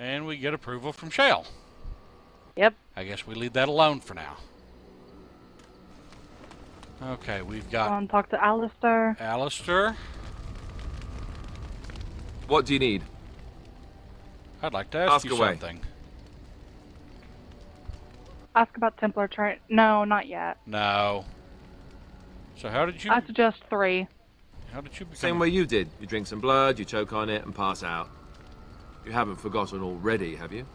And we get approval from Shale. Yep. I guess we leave that alone for now. Okay, we've got... Go and talk to Alistair. Alistair. What do you need? I'd like to ask you away. something. Ask about Templar train. No, not yet. No. So how did you... I suggest 3. How did you become... Same way you did. You drink some blood, you choke on it, and pass out. You haven't forgotten already, have you?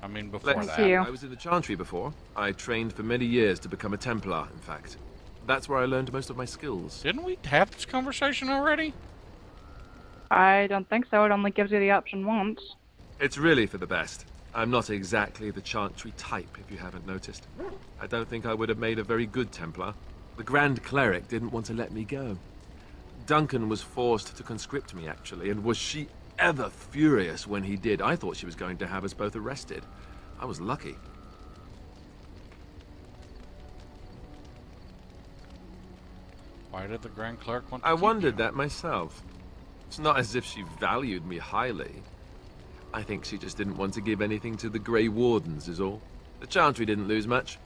I mean, before Let's that. see. I was in the Chantry before. I trained for many years to become a Templar, in fact. That's where I learned most of my skills. Didn't we have this conversation already? I don't think so. It only gives you the option once. It's really for the best. I'm not exactly the Chantry type, if you haven't noticed. I don't think I would have made a very good Templar. The Grand Cleric didn't want to let me go. Duncan was forced to conscript me, actually, and was she ever furious when he did. I thought she was going to have us both arrested. I was lucky. Why did the Grand Clerk want to I keep wondered you? that myself. It's not as if she valued me highly. I think she just didn't want to give anything to the Grey Wardens, is all. The Chantry didn't lose much.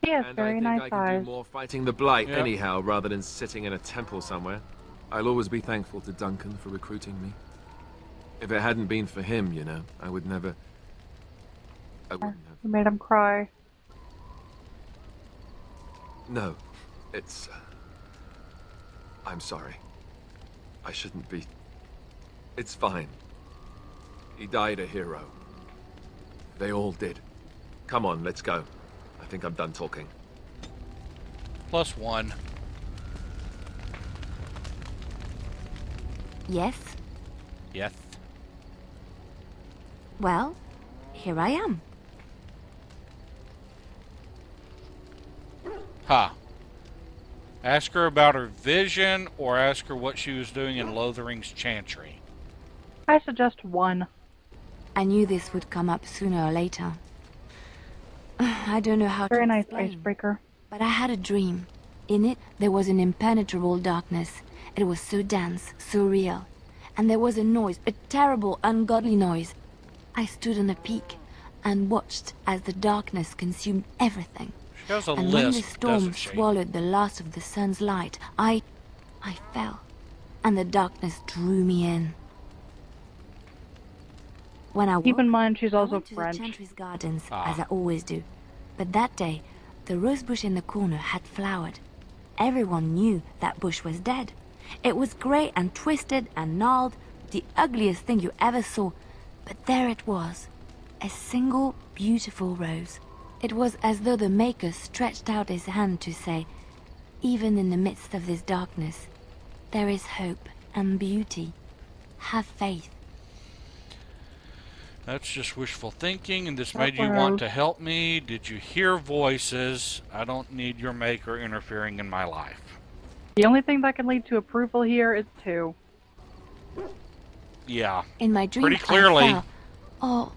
He has And very I think nice I can eyes. do more fighting the Blight Yep. anyhow, rather than sitting in a temple somewhere. I'll always be thankful to Duncan for recruiting me. If it hadn't been for him, you know, I would never... I wouldn't have... You made him cry. No, it's... I'm sorry. I shouldn't be... It's fine. He died a hero. They all did. Come on, let's go. I think I'm done talking. +1. Yes? Yes. Well, here I am. Ha. Ask her about her vision, or ask her what she was doing in Lothering's Chantry. I suggest 1. I knew this would come up sooner or later. I don't know how Very to nice explain, icebreaker. but I had a dream. In it, there was an impenetrable darkness. It was so dense, so real. And there was a noise, a terrible, ungodly noise. I stood on a peak and watched as the darkness consumed everything. She has a And when the list, storm doesn't she? swallowed the last of the sun's light, I fell, and the darkness drew me in. When I woke, Keep in mind she's I also went to French. the Chantry's gardens, Ah. as I always do. But that day, the rose bush in the corner had flowered. Everyone knew that bush was dead. It was grey and twisted and gnarled, the ugliest thing you ever saw. But there it was, a single beautiful rose. It was as though the Maker stretched out his hand to say, even in the midst of this darkness, there is hope and beauty. Have faith. That's just wishful thinking, and this That made you want was- to help me. Did you hear voices? I don't need your maker interfering in my life. The only thing that can lead to approval here is 2. Yeah, In my dream, pretty clearly. I fell.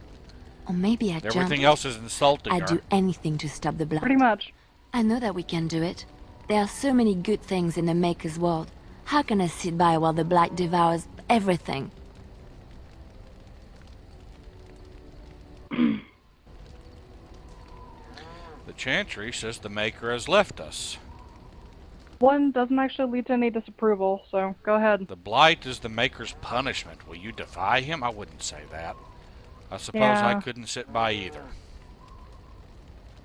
Or maybe I jumped. Everything else is insulting I'd her. do anything to stop the blood. Pretty much. I know that we can do it. There are so many good things in the Maker's world. How can I sit by while the Blight devours everything? The Chantry says the Maker has left us. 1 doesn't actually lead to any disapproval, so go ahead. The Blight is the Maker's punishment. Will you defy him? I wouldn't say that. I suppose I Yeah. couldn't sit by either.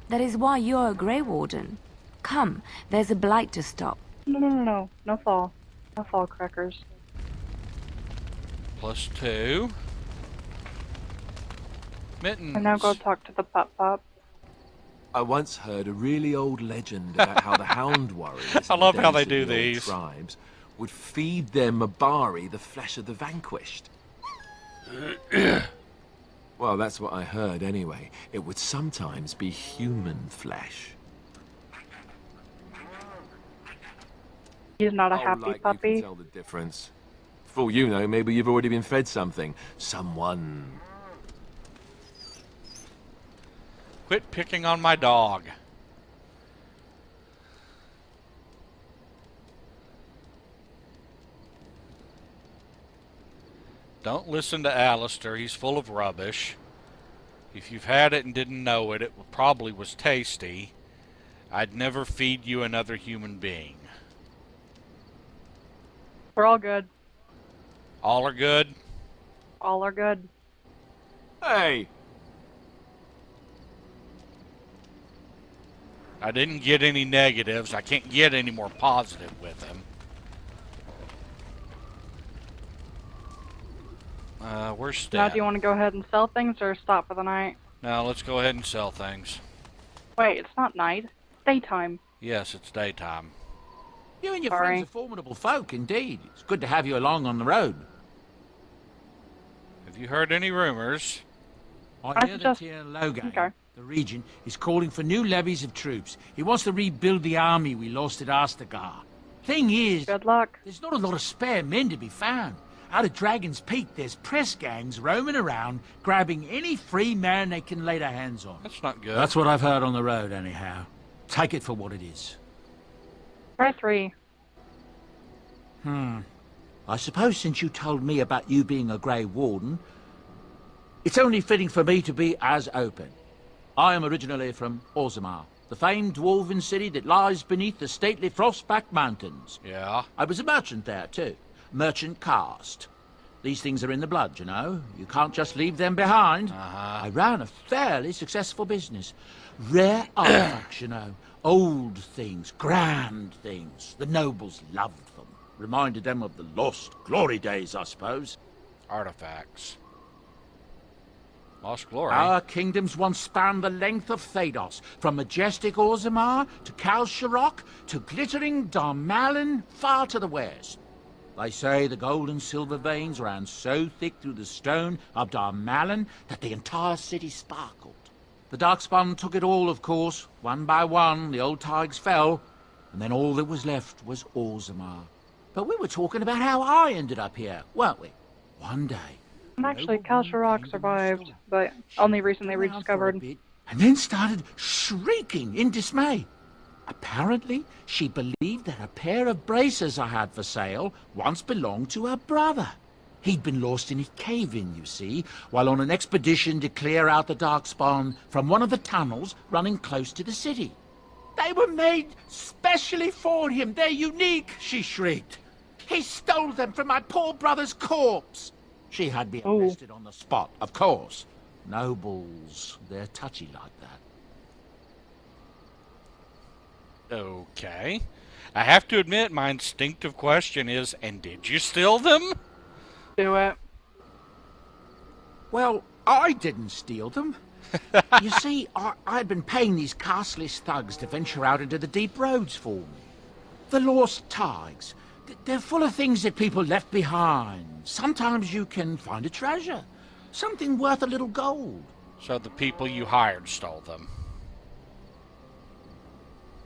That is why you're a Grey Warden. Come, there's a Blight to stop. No. No fall. No fall crackers. +2. Mittens. And now go talk to the Pop. I once heard a really old legend about how the Hound Warriors I in the love how days they of do the old these. tribes would feed their Mabari the flesh of the vanquished. Well, that's what I heard anyway. It would sometimes be human flesh. He's not a Oh, happy like you puppy. can tell the difference. For all you know, maybe you've already been fed something. Someone. Quit picking on my dog. Don't listen to Alistair. He's full of rubbish. If you've had it and didn't know it, it probably was tasty. I'd never feed you another human being. We're all good. All are good? All are good. Hey! I didn't get any negatives. I can't get any more positive with him. Where's Stan? Now, do you want to go ahead and sell things or stop for the night? Now, let's go ahead and sell things. Wait, it's not night. It's daytime. Yes, it's daytime. You and your Sorry. friends are formidable folk, indeed. It's good to have you along on the road. Have you heard any rumors? I hear that just- here Lothering, okay. the regent, is calling for new levies of troops. He wants to rebuild the army we lost at Ostegar. Thing is, Good luck. there's not a lot of spare men to be found. Out at Dragon's Peak, there's press gangs roaming around, grabbing any free man they can lay their hands on. That's not good. That's what I've heard on the road, anyhow. Take it for what it is. Try 3. I suppose since you told me about you being a Grey Warden, it's only fitting for me to be as open. I am originally from Orzammar, the famed dwarven city that lies beneath the stately Frostback Mountains. Yeah. I was a merchant there, too. Merchant caste. These things are in the blood, you know. You can't just leave them behind. I ran a fairly successful business. Rare artifacts, you know. Old things, grand things. The nobles loved them. Reminded them of the lost glory days, I suppose. Artifacts. Lost glory. Our kingdoms once spanned the length of Thados, from majestic Orzammar to Kalsharok to glittering Darmalin far to the west. They say the gold and silver veins ran so thick through the stone of Darmalin that the entire city sparkled. The Darkspawn took it all, of course. One by one, the old tigers fell, and then all that was left was Orzammar. But we were talking about how I ended up here, weren't we? One day. And actually, Kalsharok survived, but only recently rediscovered. And then started shrieking in dismay. Apparently, she believed that a pair of braces I had for sale once belonged to her brother. He'd been lost in a cave-in, you see, while on an expedition to clear out the Darkspawn from one of the tunnels running close to the city. They were made specially for him. They're unique, she shrieked. He stole them from my poor brother's corpse. She had me arrested on the spot, of course. Nobles, they're touchy like that. Okay. I have to admit, my instinctive question is, and did you steal them? Do it. Well, I didn't steal them. You see, I'd been paying these castless thugs to venture out into the deep roads for me. The lost tigers. They're full of things that people left behind. Sometimes you can find a treasure. Something worth a little gold. So the people you hired stole them.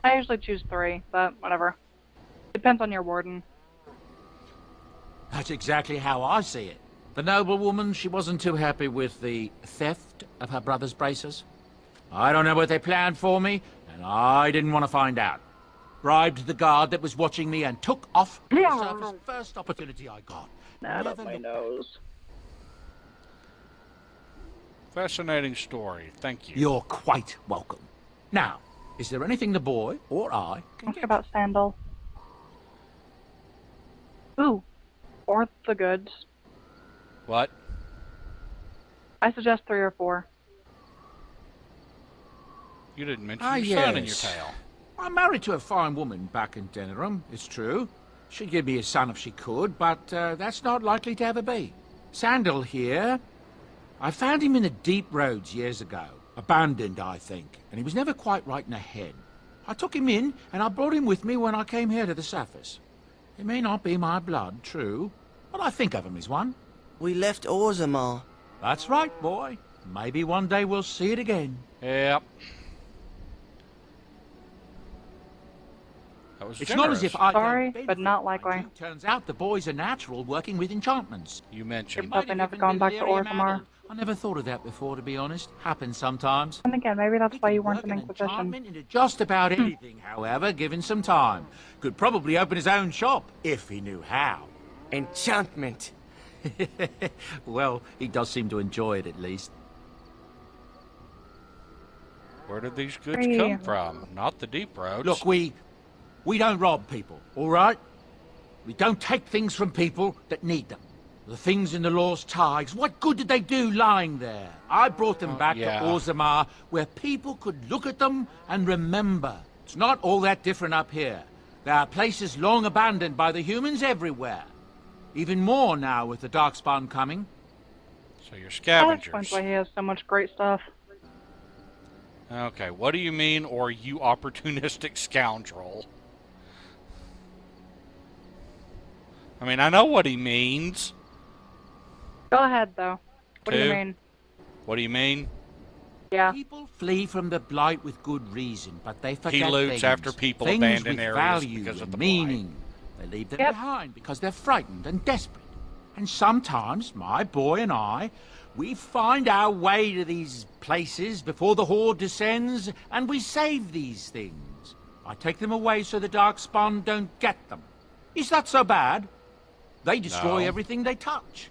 I usually choose 3, but whatever. Depends on your warden. That's exactly how I see it. The noblewoman, she wasn't too happy with the theft of her brother's braces. I don't know what they planned for me, and I didn't want to find out. Bribed the guard that was watching me and took off the surface first opportunity I got. Not up Never my looked- nose. Fascinating story. Thank you. You're quite welcome. Now, is there anything the boy or I can Ask get? about Sandal. Ooh. Or the goods. What? I suggest 3 or 4. You didn't mention Ah, your son in your yes. tale. I'm married to a fine woman back in Denerim, it's true. She'd give me a son if she could, but that's not likely to ever be. Sandal here, I found him in the deep roads years ago. Abandoned, I think, and he was never quite right in the head. I took him in, and I brought him with me when I came here to the surface. He may not be my blood, true, but I think of him as one. We left Orzammar. That's right, boy. Maybe one day we'll see it again. Yep. That was It's generous. not as if I Sorry, don't bend but for not it, likely. mind you. Turns out the boy's a natural working with enchantments. You mentioned. Yep. Hope I never gone back to Orzammar. I never thought of that before, to be honest. Happens sometimes. And again, maybe that's He why could you weren't work in an Inquisition. enchantment into just about anything, however, given some time. Could probably open his own shop, if he knew how. Enchantment. Well, he does seem to enjoy it at least. Where did these goods Hey. come from? Not the deep roads. Look, we don't rob people, all right? We don't take things from people that need them. The things in the Lost Tigers, what good did they do lying there? I brought them back yeah. to Orzammar, where people could look at them and remember. It's not all that different up here. There are places long abandoned by the humans everywhere. Even more now with the Darkspawn coming. So you're That scavengers. explains why he has so much great stuff. Okay, what do you mean, or you opportunistic scoundrel? I mean, I know what he means. Go ahead, though. What do you Two. mean? What do you mean? Yeah. People flee from the Blight with good reason, but they forget He loots things. after people things abandon with areas value because of and the meaning. They leave them Yep. behind because they're frightened and desperate. And sometimes, my boy and I, we find our way to these places before the Horde descends, and we save these things. I take them away so the Darkspawn don't get them. Is that so bad? They destroy No. everything they touch.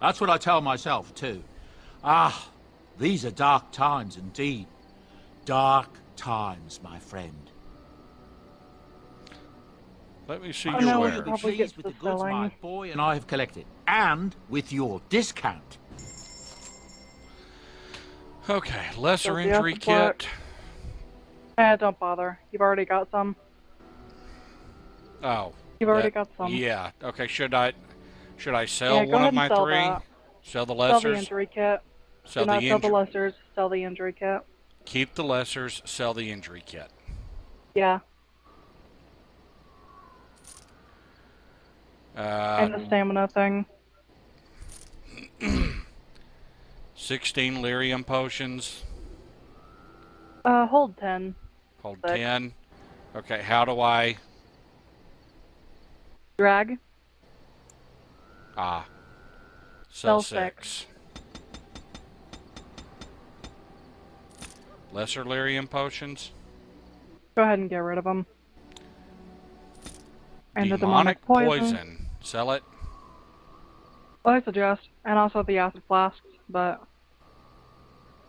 That's what I tell myself, too. Ah, these are dark times indeed. Dark times, my friend. Let me see Oh, your no, where. we You'll be Probably pleased gets with the the goods my selling. boy and I have collected, and with your discount. Okay, lesser So the injury acid block. kit. Don't bother. You've already got some. Oh. You've already that- got some. Yeah. Okay, should I sell Yeah, go one ahead of my and sell three? that. Sell the Sell the lessers? injury kit. Sell Do not the sell the injury. lessers. Sell the injury kit. Keep the lessers, sell the injury kit. Yeah. And the stamina thing. 16 lyrium potions. Hold 10. Hold Six. 10. Okay, how do I... Drag. Sell Sell 6. Lesser lyrium potions. Go ahead and get rid of them. And the Demonic demonic poison. Sell it. Well, I suggest. And also the acid flasks, but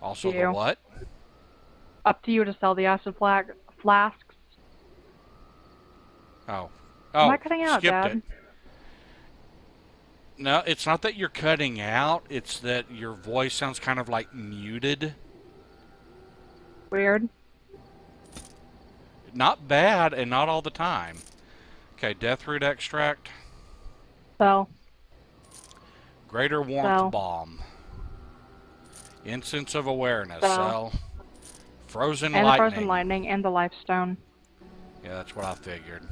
Also the You. what? up to you to sell the acid flasks. Oh. Am Oh, I cutting out, skipped Dad? it. No, it's not that you're cutting out. It's that your voice sounds kind of like muted. Weird. Not bad, and not all the time. Okay, Deathroot extract. Sell. Greater warmth Sell. bomb. Incense of awareness. Sell. Sell. Frozen And the lightning. frozen lightning and the life stone. Yeah, that's what I figured.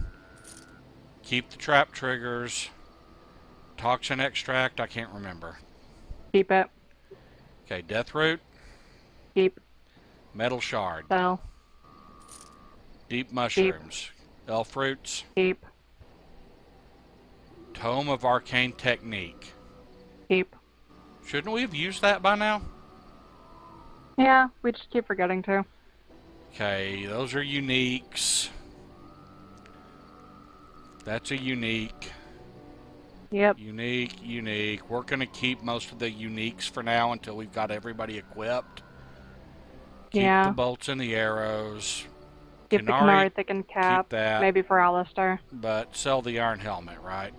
Keep the trap triggers. Toxin extract. I can't remember. Keep it. Okay, Deathroot. Keep. Metal shard. Sell. Deep mushrooms. Elf fruits. Keep. Tome of arcane technique. Keep. Shouldn't we have used that by now? Yeah, we just keep forgetting to. Okay, those are uniques. That's a unique. Yep. Unique. We're going to keep most of the uniques for now until we've got everybody equipped. Keep Yeah. the bolts and the arrows. Keep the Canary, Canary thickened cap. that. Maybe for Alistair. But sell the iron helmet, right?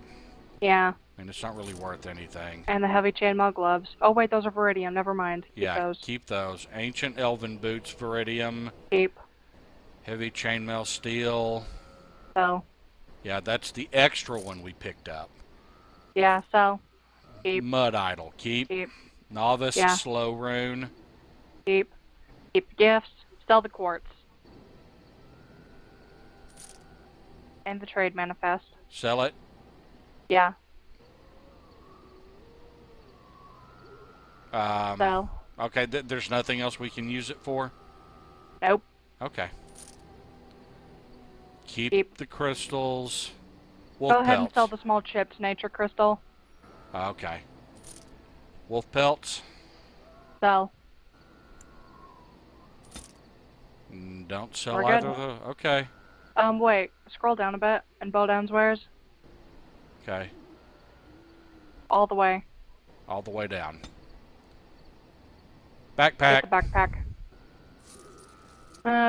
Yeah. I mean, it's not really worth anything. And the heavy chainmail gloves. Oh wait, those are Viridium. Never mind. Keep Yeah, those. keep those. Ancient elven boots, Viridium. Keep. Heavy chainmail steel. Sell. Yeah, that's the extra one we picked up. Yeah, sell. Keep. Mud idol, keep. Keep. Novice, Yeah. slow rune. Keep. Keep gifts. Sell the quartz. And the trade manifest. Sell it. Yeah. Um, Sell. okay, there's nothing else we can use it for? Nope. Okay. Keep, Keep. the crystals. Wolf Go ahead and pelts. sell the small chipped nature crystal. Okay. Wolf pelts. Sell. Don't sell We're either good. of those. Okay. Wait. Scroll down a bit and bow down where's Okay. all the way. All the way down. Get Backpack. the backpack.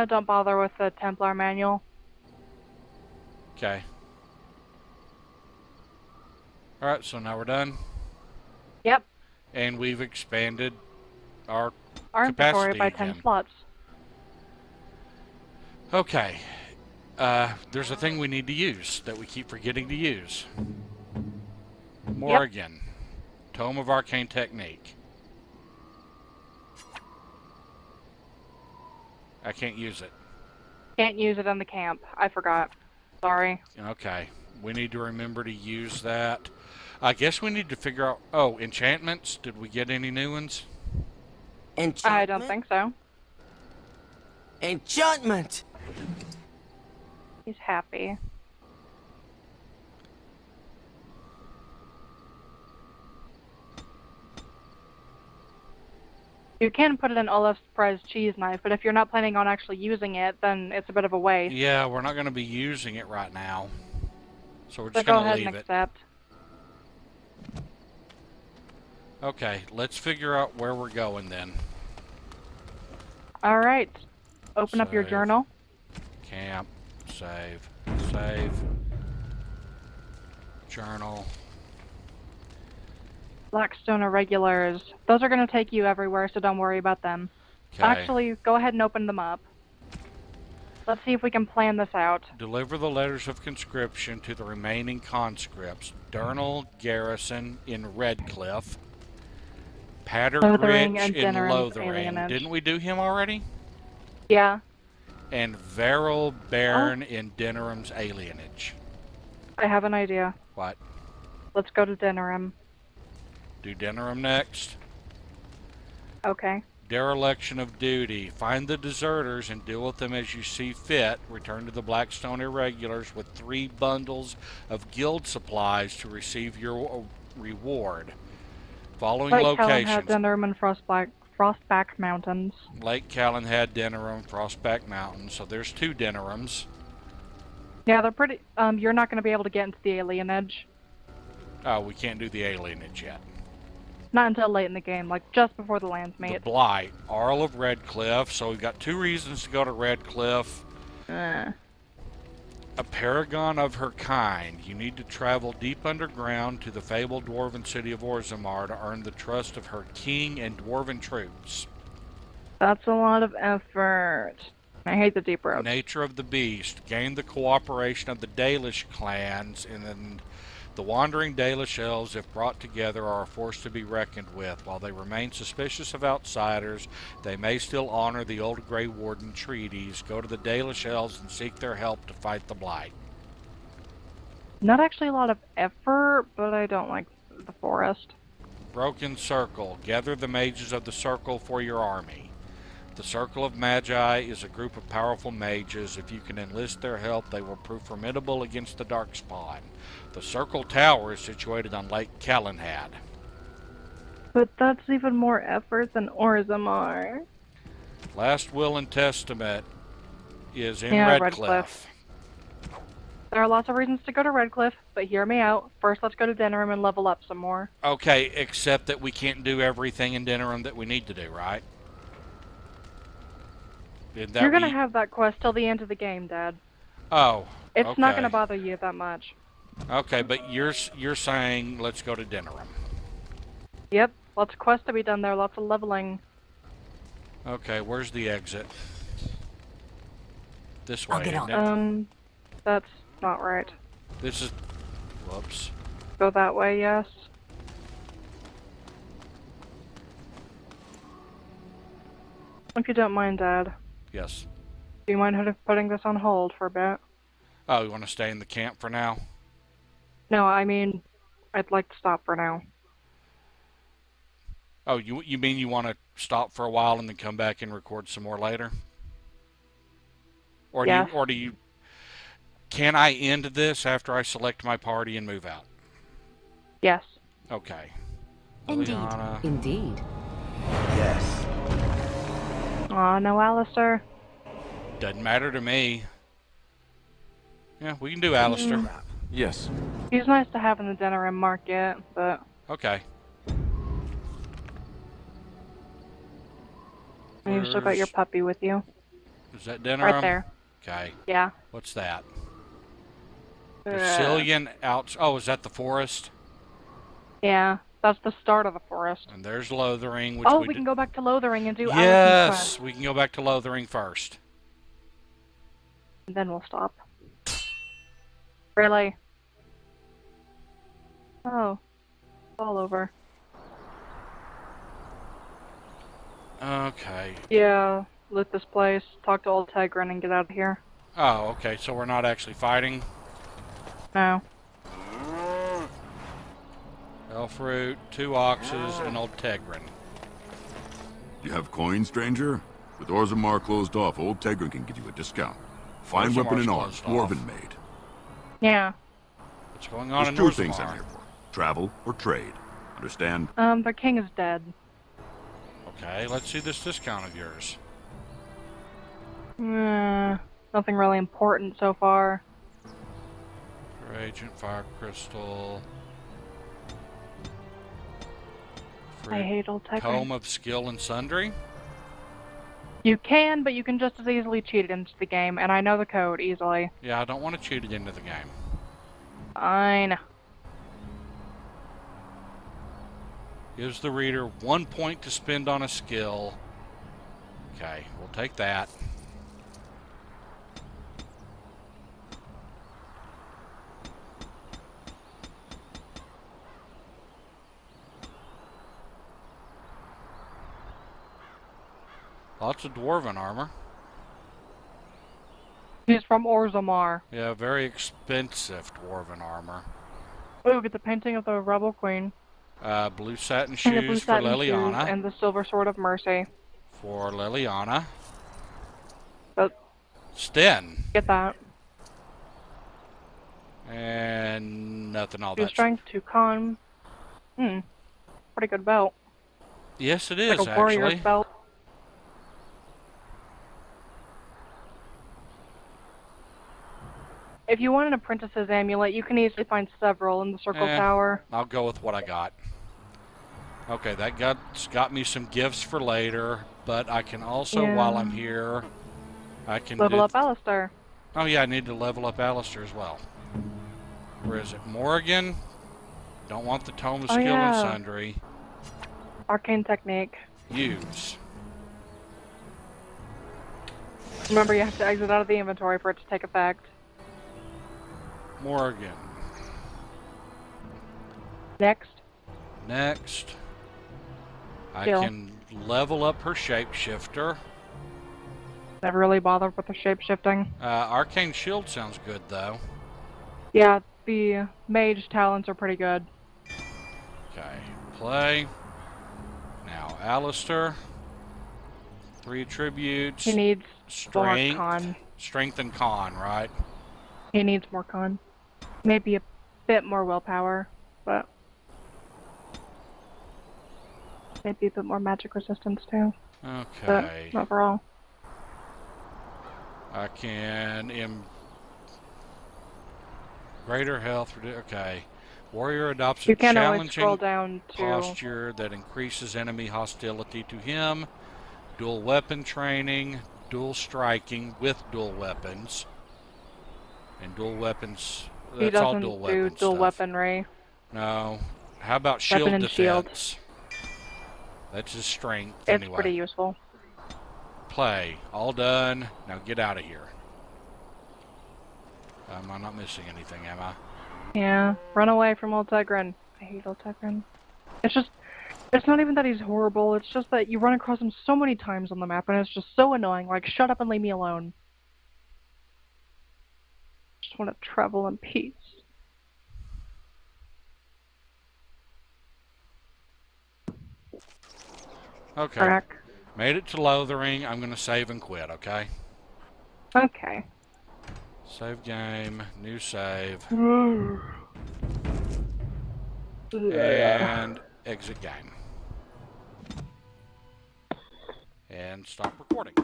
Don't bother with the Templar manual. Okay. Alright, so now we're done. Yep. And we've expanded our Our inventory capacity by again. 10 slots. Okay. There's a thing we need to use that we keep forgetting to use. Morrigan. Tome of Arcane Technique. I can't use it. Can't use it in the camp. I forgot. Sorry. Okay. We need to remember to use that. I guess we need to figure out... Oh, enchantments? Did we get any new ones? Enchantment? I don't think so. Enchantment! He's happy. You can put it in Olaf's prize cheese knife, but if you're not planning on actually using it, then it's a bit of a waste. Yeah, we're not going to be using it right now. So we're So just go going to ahead leave and it. accept. Okay, let's figure out where we're going then. Alright. Open up your Save. journal. Camp. Save. Save. Journal. Blackstone Irregulars. Those are going to take you everywhere, so don't worry about them. Okay. Actually, go ahead and open them up. Let's see if we can plan this out. Deliver the letters of conscription to the remaining conscripts. Durnal Garrison in Redcliffe. Lothering Pattergridge and in Dinnerham's Lothering. alienage. Didn't we do him already? Yeah, And Verrill Bairn in Dinnerham's alienage. I have an idea. What? Let's go to Dinnerham. Do Dinnerham next? Okay. Dereliction of duty. Find the deserters and deal with them as you see fit. Return to the Blackstone Irregulars with 3 bundles of guild supplies to receive your reward. Following Lake Callan locations. had Dinnerham and Frostback Mountains. Lake Callanhead, Dinnerham, Frostback Mountains. So there's 2 Dinnerhams. Yeah, they're pretty. You're not going to be able to get into the alienage. Oh, we can't do the alienage yet. Not until late in the game, like just before the lands The meet. Blight, Arl of Redcliffe. So we've got 2 reasons to go to Redcliffe. A paragon of her kind. You need to travel deep underground to the fabled dwarven city of Orzammar to earn the trust of her king and dwarven troops. That's a lot of effort. I hate the deep road. Nature of the beast. Gain the cooperation of the Dalish clans, and then the wandering Dalish elves, if brought together, are a force to be reckoned with. While they remain suspicious of outsiders, they may still honor the old Grey Warden treaties. Go to the Dalish elves and seek their help to fight the Blight. Not actually a lot of effort, but I don't like the forest. Broken Circle. Gather the mages of the Circle for your army. The Circle of Magi is a group of powerful mages. If you can enlist their help, they will prove formidable against the Darkspawn. The Circle Tower is situated on Lake Callanhead. But that's even more effort than Orzammar. Last Will and Testament is in Yeah, Redcliffe. There are lots of reasons to go to Redcliffe, but hear me out. First, let's go to Dinnerham and level up some more. Okay, except that we can't do everything in Dinnerham that we need to do, right? You're gonna have that quest till the end of the game, Dad. Oh, It's okay. not gonna bother you that much. Okay, but you're saying let's go to Dinnerham. Yep, lots of quests to be done there, lots of leveling. Okay, where's the exit? This way, I'll get isn't on. it? That's not right. This is... Whoops. Go that way, yes. If you don't mind, Dad. Yes. Do you mind putting this on hold for a bit? Oh, you want to stay in the camp for now? No, I mean, I'd like to stop for now. Oh, you mean you want to stop for a while and then come back and record some more later? Or Yes. do you can I end this after I select my party and move out? Yes. Okay. Indeed. Liliana. Indeed. Yes. Aw, no, Alistair. Doesn't matter to me. Yeah, we can do Alistair. Yes. He's nice to have in the Denerim market, but Okay. you still got your Where's- puppy with you. Is that Denerim? Right there. Okay. Yeah. What's that? Uh, Bacillion out. Oh, is that the forest? Yeah, that's the start of the forest. And there's Lothering, which Oh, we we can did. go back to Lothering and do Alison's Yes, quest. we can go back to Lothering first. And then we'll stop. Really? Oh. It's all over. Okay. Yeah, loot this place, talk to old Tegrin, and get out of here. Oh, okay. So we're not actually fighting. No. Elfroot, 2 oxes, and old Tegrin. You have coins, stranger? With Orzammar closed off, old Tegrin can give you a discount. Fine Orzammar's weapon and arms, closed off. dwarven made. Yeah. What's going on There's in two things I'm Orzammar? here for. Travel or trade. Understand? The king is dead. Okay, let's see this discount of yours. Nothing really important so far. Agent, Fire Crystal. I hate old Tegrin. Tome of Skill and Sundry? You can, but you can just as easily cheat it into the game, and I know the code easily. Yeah, I don't want to cheat it into the game. Fine. Gives the reader 1 point to spend on a skill. Okay, we'll take that. Lots of dwarven armor. He's from Orzammar. Yeah, very expensive dwarven armor. Ooh, get the painting of the Rebel Queen. Blue satin And the blue shoes for satin shoes Liliana. and the Silver Sword of Mercy. For Liliana. But Sten. get that. And nothing all 2 that. strength, 2 con. Pretty good belt. Yes, it is, Like a warrior's actually. belt. If you want an apprentice's amulet, you can easily find several in the Circle Tower. I'll go with what I got. Okay, that got me some gifts for later, but I can also, while I'm here, I can Level up Alistair. Oh yeah, I need to level up Alistair as well. Where is it? Morrigan? Don't want the Tome of Skill and Sundry. Arcane Technique. Use. Remember, you have to exit out of the inventory for it to take effect. Morrigan. Next. Next. I Skill. can level up her shapeshifter. Never really bothered with the shape-shifting. Arcane Shield sounds good, though. Yeah, the mage talents are pretty good. Okay, play. Now, Alistair. 3 attributes. He needs Strength. more con. Strength and con, right? He needs more con. Maybe a bit more willpower, but maybe a bit more magic resistance too. Okay. But overall. I can greater health. Okay. Warrior adopts a You can always scroll challenging down to posture that increases enemy hostility to him. Dual weapon training. Dual striking with dual weapons. And dual weapons. he That's all doesn't dual do weapon dual stuff. weaponry. No. How about shield and shield. defense? That's his strength. It's anyway. pretty useful. Play. All done. Now get out of here. I'm not missing anything, am I? Yeah, run away from old Tegrin. I hate old Tegrin. It's not even that he's horrible, it's just that you run across him so many times on the map and it's just so annoying, like, shut up and leave me alone. Just want to travel in peace. Okay. Crack. Made it to Lothering. I'm going to save and quit, okay? Okay. Save game. New save. Yeah. And exit game. And stop recording.